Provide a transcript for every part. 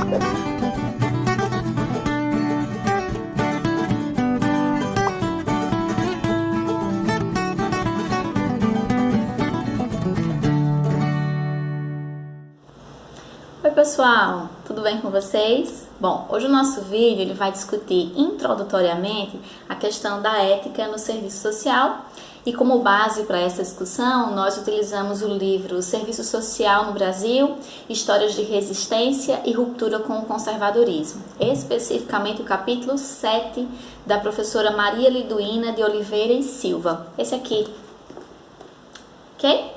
Oi pessoal, tudo bem com vocês? Bom, hoje o nosso vídeo ele vai discutir introdutoriamente a questão da ética no serviço social e como base para essa discussão nós utilizamos o livro Serviço Social no Brasil, Histórias de Resistência e Ruptura com o Conservadorismo, especificamente o capítulo 7 da professora Maria Liduína de Oliveira e Silva, esse aqui, ok?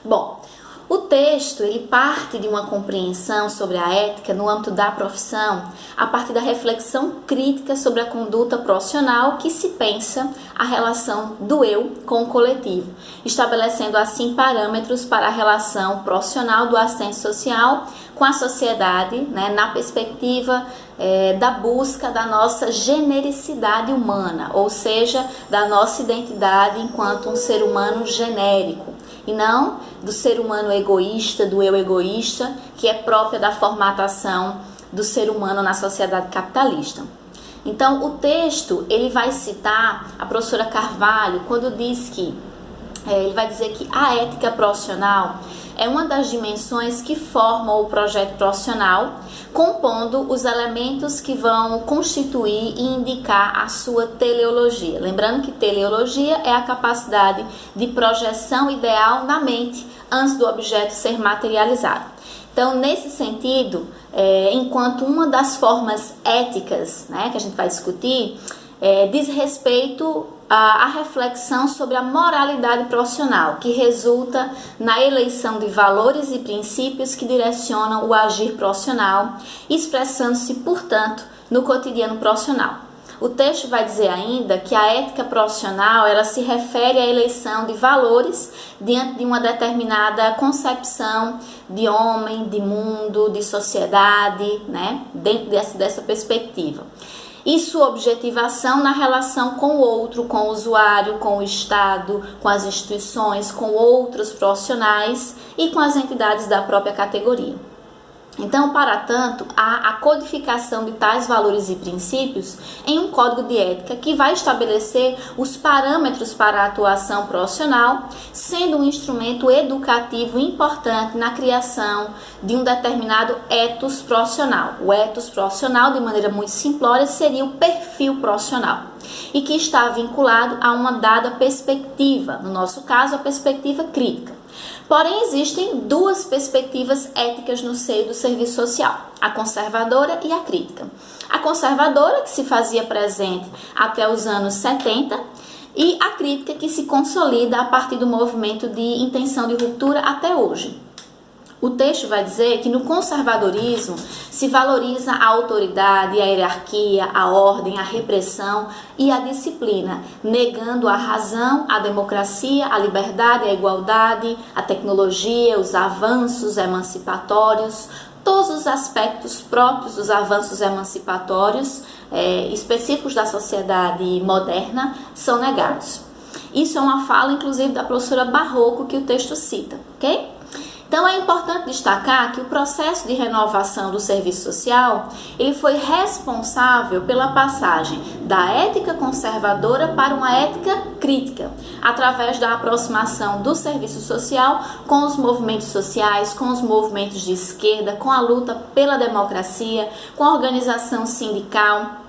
Bom, o texto ele parte de uma compreensão sobre a ética no âmbito da profissão a partir da reflexão crítica sobre a conduta profissional que se pensa a relação do eu com o coletivo, estabelecendo assim parâmetros para a relação profissional do assistente social com a sociedade, né, na perspectiva da busca da nossa genericidade humana, ou seja, da nossa identidade enquanto um ser humano genérico, e não do ser humano egoísta, do eu egoísta, que é própria da formatação do ser humano na sociedade capitalista. Então, o texto, ele vai citar a professora Carvalho quando diz que, ele vai dizer que a ética profissional é uma das dimensões que formam o projeto profissional, compondo os elementos que vão constituir e indicar a sua teleologia. Lembrando que teleologia é a capacidade de projeção ideal na mente antes do objeto ser materializado. Então, nesse sentido, enquanto uma das formas éticas, né, que a gente vai discutir, diz respeito à reflexão sobre a moralidade profissional, que resulta na eleição de valores e princípios que direcionam o agir profissional, expressando-se, portanto, no cotidiano profissional. O texto vai dizer ainda que a ética profissional ela se refere à eleição de valores diante de uma determinada concepção de homem, de mundo, de sociedade, né? Dentro dessa perspectiva. E sua objetivação na relação com o outro, com o usuário, com o Estado, com as instituições, com outros profissionais e com as entidades da própria categoria. Então, para tanto, há a codificação de tais valores e princípios em um código de ética que vai estabelecer os parâmetros para a atuação profissional, sendo um instrumento educativo importante na criação de um determinado ethos profissional. O ethos profissional, de maneira muito simplória, seria o perfil profissional e que está vinculado a uma dada perspectiva, no nosso caso, a perspectiva crítica. Porém, existem duas perspectivas éticas no seio do serviço social, a conservadora e a crítica. A conservadora, que se fazia presente até os anos 70, e a crítica, que se consolida a partir do movimento de intenção de ruptura até hoje. O texto vai dizer que no conservadorismo se valoriza a autoridade, a hierarquia, a ordem, a repressão e a disciplina, negando a razão, a democracia, a liberdade, a igualdade, a tecnologia, os avanços emancipatórios, todos os aspectos próprios dos avanços emancipatórios específicos da sociedade moderna são negados. Isso é uma fala, inclusive, da professora Barroco que o texto cita, ok? Então, é importante destacar que o processo de renovação do serviço social, ele foi responsável pela passagem da ética conservadora para uma ética crítica, através da aproximação do serviço social com os movimentos sociais, com os movimentos de esquerda, com a luta pela democracia, com a organização sindical,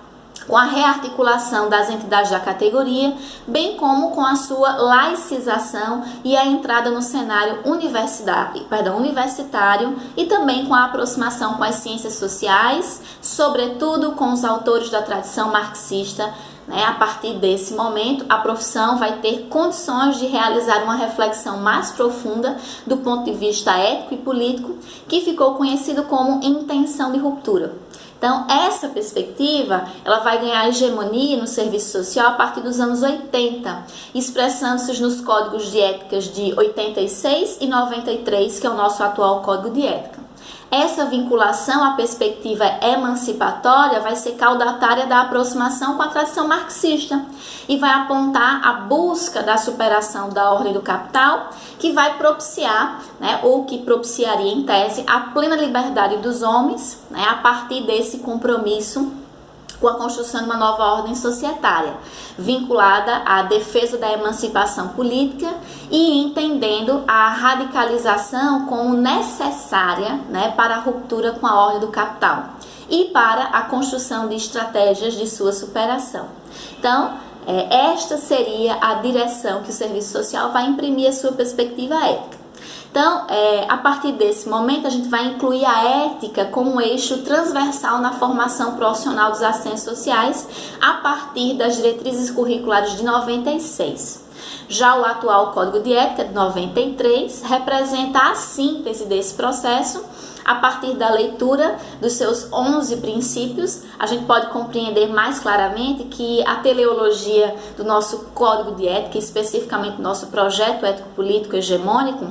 com a rearticulação das entidades da categoria, bem como com a sua laicização e a entrada no cenário universitário e também com a aproximação com as ciências sociais, sobretudo com os autores da tradição marxista. A partir desse momento, a profissão vai ter condições de realizar uma reflexão mais profunda do ponto de vista ético e político, que ficou conhecido como intenção de ruptura. Então, essa perspectiva, ela vai ganhar hegemonia no serviço social a partir dos anos 80, expressando-se nos códigos de éticas de 86 e 93, que é o nosso atual Código de Ética. essa vinculação à perspectiva emancipatória vai ser caudatária da aproximação com a tradição marxista e vai apontar a busca da superação da ordem do capital, que vai propiciar, ou que propiciaria em tese, a plena liberdade dos homens, a partir desse compromisso com a construção de uma nova ordem societária, vinculada à defesa da emancipação política e entendendo a radicalização como necessária, para a ruptura com a ordem do capital e para a construção de estratégias de sua superação. Então, esta seria a direção que o serviço social vai imprimir a sua perspectiva ética. Então, a partir desse momento, a gente vai incluir a ética como um eixo transversal na formação profissional dos assistentes sociais a partir das diretrizes curriculares de 96. Já o atual Código de Ética, de 93, representa a síntese desse processo. A partir da leitura dos seus 11 princípios, a gente pode compreender mais claramente que a teleologia do nosso Código de Ética, especificamente do nosso projeto ético-político hegemônico,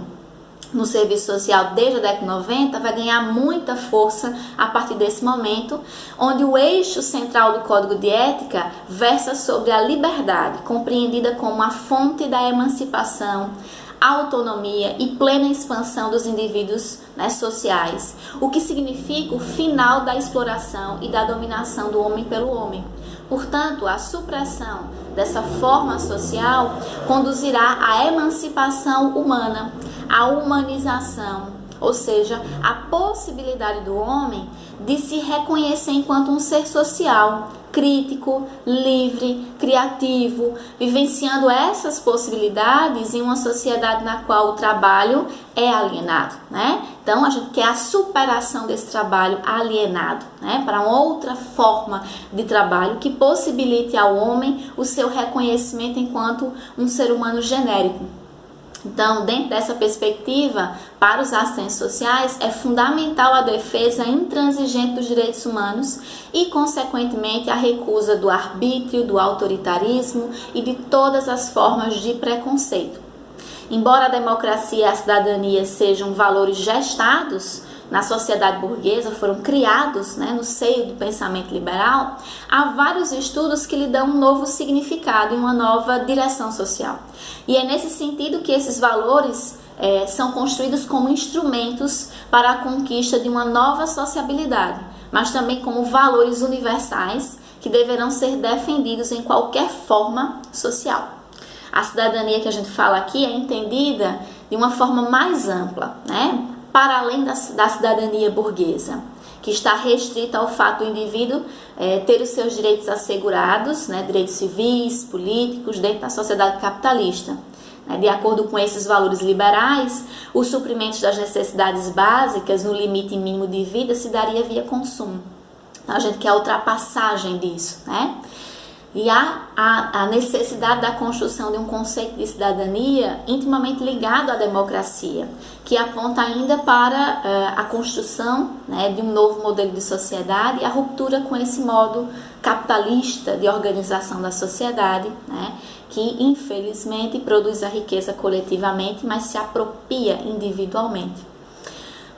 no serviço social desde a década de 90, vai ganhar muita força a partir desse momento, onde o eixo central do Código de Ética versa sobre a liberdade, compreendida como a fonte da emancipação, autonomia e plena expansão dos indivíduos sociais, o que significa o final da exploração e da dominação do homem pelo homem. Portanto, a supressão dessa forma social conduzirá à emancipação humana, à humanização, ou seja, a possibilidade do homem de se reconhecer enquanto um ser social, crítico, livre, criativo, vivenciando essas possibilidades em uma sociedade na qual o trabalho é alienado, Então, a gente quer a superação desse trabalho alienado, para uma outra forma de trabalho que possibilite ao homem o seu reconhecimento enquanto um ser humano genérico. Então, dentro dessa perspectiva, para os assistentes sociais, é fundamental a defesa intransigente dos direitos humanos e, consequentemente, a recusa do arbítrio, do autoritarismo e de todas as formas de preconceito. Embora a democracia e a cidadania sejam valores gestados na sociedade burguesa, foram criados no seio do pensamento liberal, há vários estudos que lhe dão um novo significado e uma nova direção social. E é nesse sentido que esses valores são construídos como instrumentos para a conquista de uma nova sociabilidade, mas também como valores universais que deverão ser defendidos em qualquer forma social. A cidadania que a gente fala aqui é entendida de uma forma mais ampla, para além da cidadania burguesa, que está restrita ao fato do indivíduo ter os seus direitos assegurados, direitos civis, políticos, dentro da sociedade capitalista. De acordo com esses valores liberais, os suprimentos das necessidades básicas no limite mínimo de vida se daria via consumo. Então, a gente quer a ultrapassagem disso, E há a necessidade da construção de um conceito de cidadania intimamente ligado à democracia, que aponta ainda para a construção de um novo modelo de sociedade e a ruptura com esse modo capitalista de organização da sociedade, que infelizmente produz a riqueza coletivamente, mas se apropria individualmente.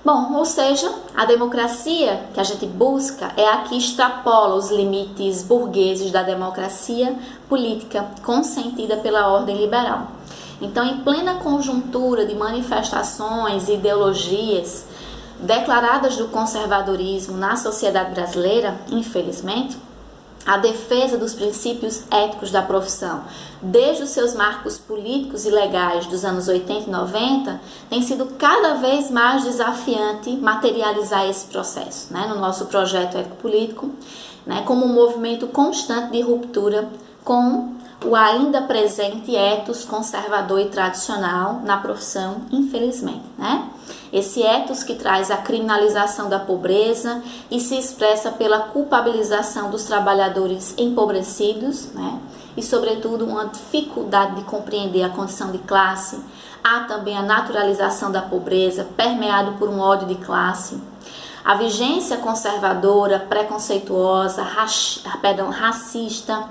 Bom, ou seja, a democracia que a gente busca é a que extrapola os limites burgueses da democracia política consentida pela ordem liberal. Então, em plena conjuntura de manifestações e ideologias declaradas do conservadorismo na sociedade brasileira, infelizmente, a defesa dos princípios éticos da profissão, desde os seus marcos políticos e legais dos anos 80 e 90, tem sido cada vez mais desafiante materializar esse processo, no nosso projeto ético-político, como um movimento constante de ruptura com o ainda presente ethos conservador e tradicional na profissão, infelizmente, Esse ethos que traz a criminalização da pobreza e se expressa pela culpabilização dos trabalhadores empobrecidos, E, sobretudo, uma dificuldade de compreender a condição de classe. Há também a naturalização da pobreza, permeado por um ódio de classe. A vigência conservadora, preconceituosa, racista,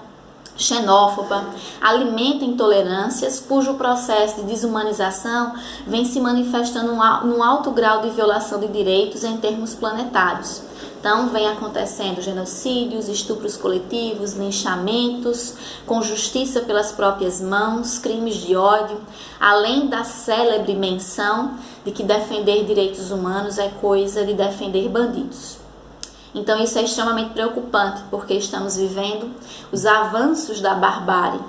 xenófoba, alimenta intolerâncias, cujo processo de desumanização vem se manifestando num alto grau de violação de direitos em termos planetários. Então, vem acontecendo genocídios, estupros coletivos, linchamentos, com justiça pelas próprias mãos, crimes de ódio, além da célebre menção de que defender direitos humanos é coisa de defender bandidos. Então, isso é extremamente preocupante, porque estamos vivendo os avanços da barbárie,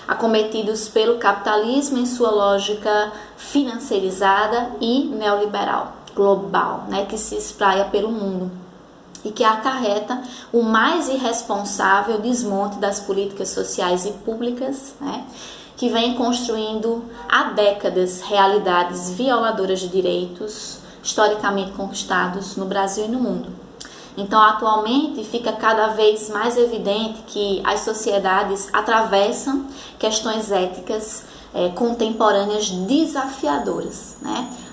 acometidos pelo capitalismo em sua lógica financeirizada e neoliberal, global, que se espraia pelo mundo e que acarreta o mais irresponsável desmonte das políticas sociais e públicas, que vem construindo há décadas realidades violadoras de direitos historicamente conquistados no Brasil e no mundo. Então, atualmente, fica cada vez mais evidente que as sociedades atravessam questões éticas contemporâneas desafiadoras,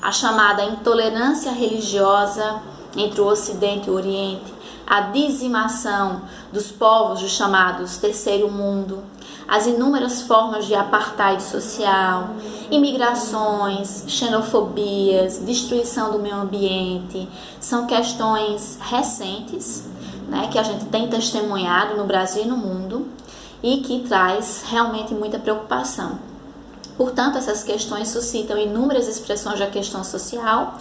A chamada intolerância religiosa entre o Ocidente e o Oriente, a dizimação dos povos dos chamados Terceiro Mundo, as inúmeras formas de apartheid social, imigrações, xenofobias, destruição do meio ambiente, são questões recentes, que a gente tem testemunhado no Brasil e no mundo e que traz realmente muita preocupação. Portanto, essas questões suscitam inúmeras expressões da questão social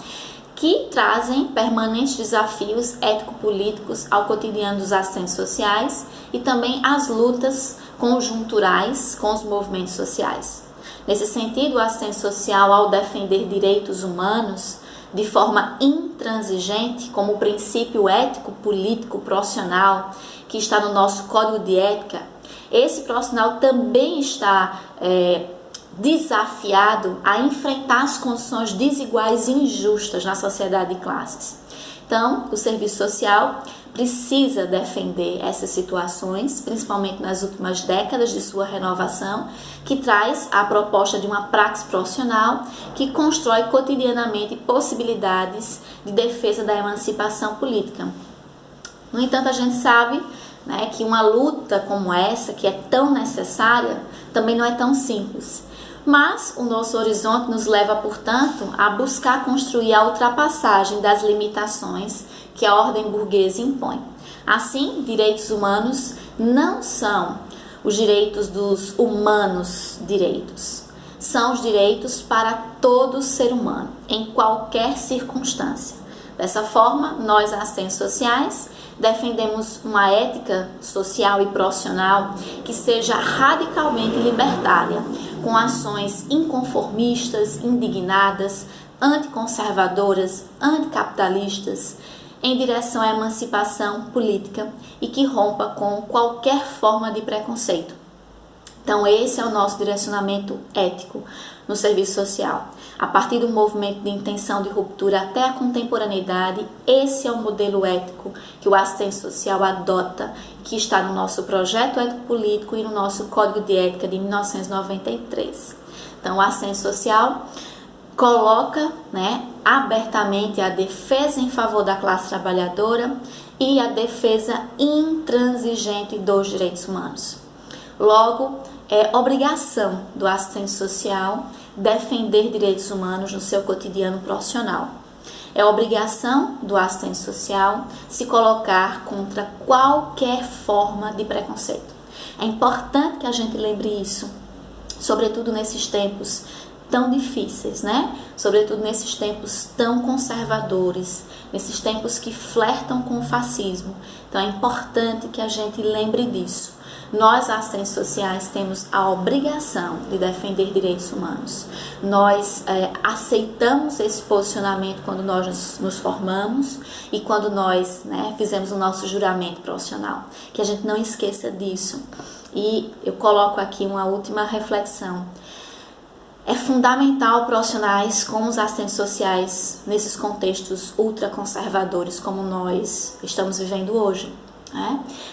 que trazem permanentes desafios ético-políticos ao cotidiano dos assistentes sociais e também às lutas conjunturais com os movimentos sociais. Nesse sentido, o assistente social, ao defender direitos humanos de forma intransigente, como princípio ético-político profissional que está no nosso Código de Ética, esse profissional também está desafiado a enfrentar as condições desiguais e injustas na sociedade de classes. Então, o serviço social precisa defender essas situações, principalmente nas últimas décadas de sua renovação, que traz a proposta de uma praxe profissional que constrói cotidianamente possibilidades de defesa da emancipação política. No entanto, a gente sabe que uma luta como essa, que é tão necessária, também não é tão simples. Mas o nosso horizonte nos leva, portanto, a buscar construir a ultrapassagem das limitações que a ordem burguesa impõe. Assim, direitos humanos não são os direitos dos humanos direitos. São os direitos para todo ser humano, em qualquer circunstância. Dessa forma, nós, assistentes sociais, defendemos uma ética social e profissional que seja radicalmente libertária, com ações inconformistas, indignadas, anticonservadoras, anticapitalistas, em direção à emancipação política e que rompa com qualquer forma de preconceito. Então, esse é o nosso direcionamento ético no serviço social. A partir do movimento de intenção de ruptura até a contemporaneidade, esse é o modelo ético que o assistente social adota, que está no nosso projeto ético-político e no nosso Código de Ética de 1993. Então, o assistente social coloca abertamente a defesa em favor da classe trabalhadora e a defesa intransigente dos direitos humanos. Logo, é obrigação do assistente social defender direitos humanos no seu cotidiano profissional. É obrigação do assistente social se colocar contra qualquer forma de preconceito. É importante que a gente lembre isso, sobretudo nesses tempos tão difíceis, Sobretudo nesses tempos tão conservadores, nesses tempos que flertam com o fascismo. Então é importante que a gente lembre disso. Nós, assistentes sociais, temos a obrigação de defender direitos humanos. Nós aceitamos esse posicionamento quando nós nos formamos e quando nós fizemos o nosso juramento profissional. Que a gente não esqueça disso. E eu coloco aqui uma última reflexão. É fundamental profissionais como os assistentes sociais nesses contextos ultraconservadores como nós estamos vivendo hoje.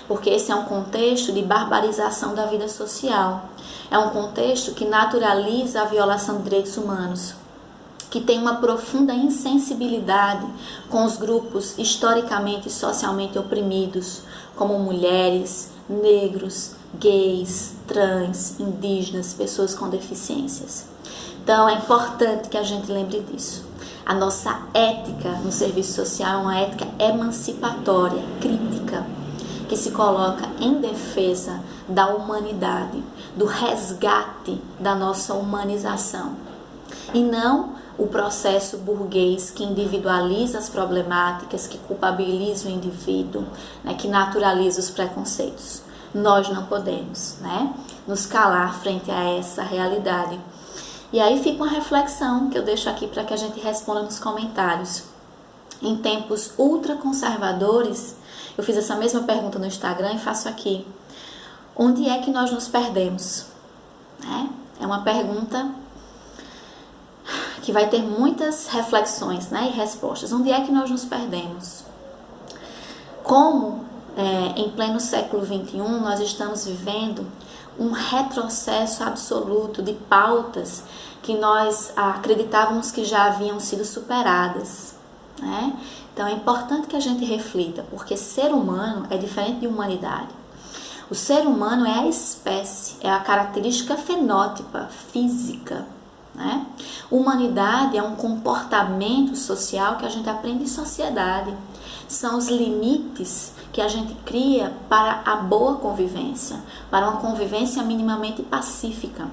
Porque esse é um contexto de barbarização da vida social. É um contexto que naturaliza a violação de direitos humanos. que tem uma profunda insensibilidade com os grupos historicamente e socialmente oprimidos, como mulheres, negros, gays, trans, indígenas, pessoas com deficiências. Então é importante que a gente lembre disso. A nossa ética no serviço social é uma ética emancipatória, crítica, que se coloca em defesa da humanidade, do resgate da nossa humanização. E não o processo burguês que individualiza as problemáticas, que culpabiliza o indivíduo, né, que naturaliza os preconceitos. Nós não podemos, né, nos calar frente a essa realidade. E aí fica uma reflexão que eu deixo aqui para que a gente responda nos comentários. Em tempos ultraconservadores, eu fiz essa mesma pergunta no Instagram e faço aqui. Onde é que nós nos perdemos? É uma pergunta que vai ter muitas reflexões, né, e respostas. Onde é que nós nos perdemos? Como em pleno século XXI nós estamos vivendo um retrocesso absoluto de pautas que nós acreditávamos que já haviam sido superadas, né? Então é importante que a gente reflita, porque ser humano é diferente de humanidade. O ser humano é a espécie, é a característica fenótipa, física, né? Humanidade é um comportamento social que a gente aprende em sociedade. São os limites que a gente cria para a boa convivência, para uma convivência minimamente pacífica.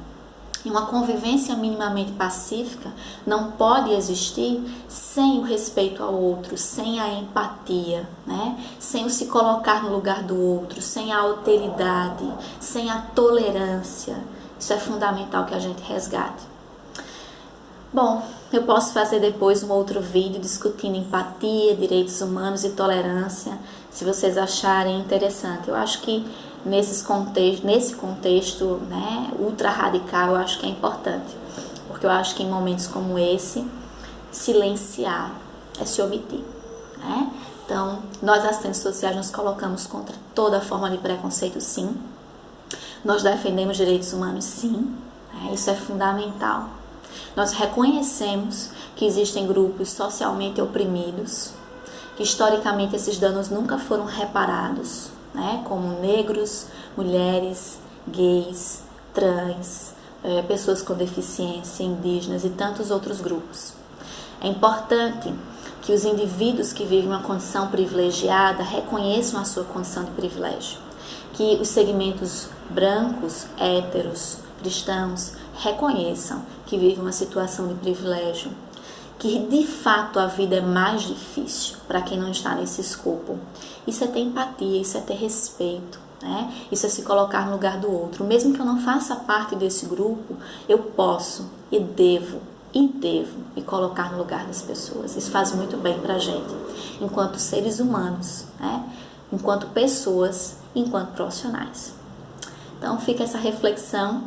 E uma convivência minimamente pacífica não pode existir sem o respeito ao outro, sem a empatia, né? Sem o se colocar no lugar do outro, sem a alteridade, sem a tolerância. Isso é fundamental que a gente resgate. Bom, eu posso fazer depois um outro vídeo discutindo empatia, direitos humanos e tolerância, se vocês acharem interessante. Eu acho que nesse contexto, né, ultra radical, eu acho que é importante, porque eu acho que em momentos como esse, silenciar é se omitir, né? Então, nós assistentes sociais nos colocamos contra toda forma de preconceito, sim. Nós defendemos direitos humanos, sim, né? Isso é fundamental. Nós reconhecemos que existem grupos socialmente oprimidos, que historicamente esses danos nunca foram reparados, né? Como negros, mulheres, gays, trans, pessoas com deficiência, indígenas e tantos outros grupos. É importante que os indivíduos que vivem uma condição privilegiada reconheçam a sua condição de privilégio, que os segmentos brancos, héteros, cristãos reconheçam que vivem uma situação de privilégio, que de fato a vida é mais difícil para quem não está nesse escopo. Isso é ter empatia, isso é ter respeito, né? Isso é se colocar no lugar do outro. Mesmo que eu não faça parte desse grupo, eu posso e devo me colocar no lugar das pessoas. Isso faz muito bem para a gente, enquanto seres humanos, né? Enquanto pessoas, enquanto profissionais. Então fica essa reflexão.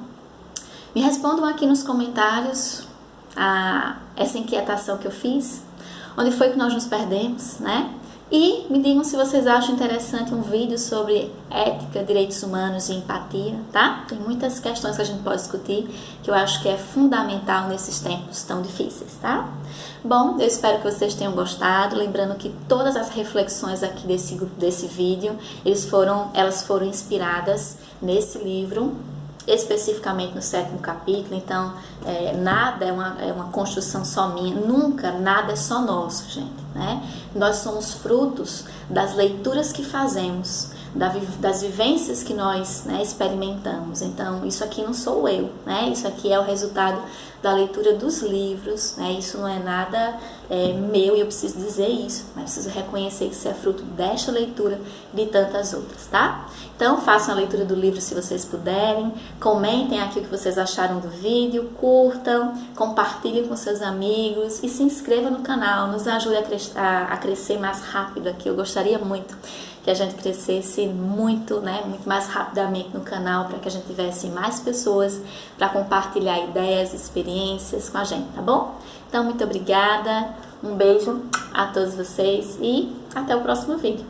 Me respondam aqui nos comentários essa inquietação que eu fiz, onde foi que nós nos perdemos, né? E me digam se vocês acham interessante um vídeo sobre ética, direitos humanos e empatia, tá? Tem muitas questões que a gente pode discutir que eu acho que é fundamental nesses tempos tão difíceis, tá? Bom, eu espero que vocês tenham gostado. Lembrando que todas as reflexões aqui desse vídeo, elas foram inspiradas nesse livro, especificamente no 7º capítulo. Então nada é uma construção só minha, nunca nada é só nosso, gente, né? Nós somos frutos das leituras que fazemos, das vivências que nós, né, experimentamos. Então isso aqui não sou eu, né? Isso aqui é o resultado da leitura dos livros, né? Isso não é nada meu e eu preciso dizer isso, mas preciso reconhecer que isso é fruto desta leitura e de tantas outras, tá? Então façam a leitura do livro se vocês puderem, comentem aqui o que vocês acharam do vídeo, curtam, compartilhem com seus amigos e se inscrevam no canal, nos ajude a crescer mais rápido aqui. Eu gostaria muito que a gente crescesse muito, né, muito mais rapidamente no canal, para que a gente tivesse mais pessoas para compartilhar ideias, experiências com a gente, tá bom? Então, muito obrigada, um beijo a todos vocês e até o próximo vídeo.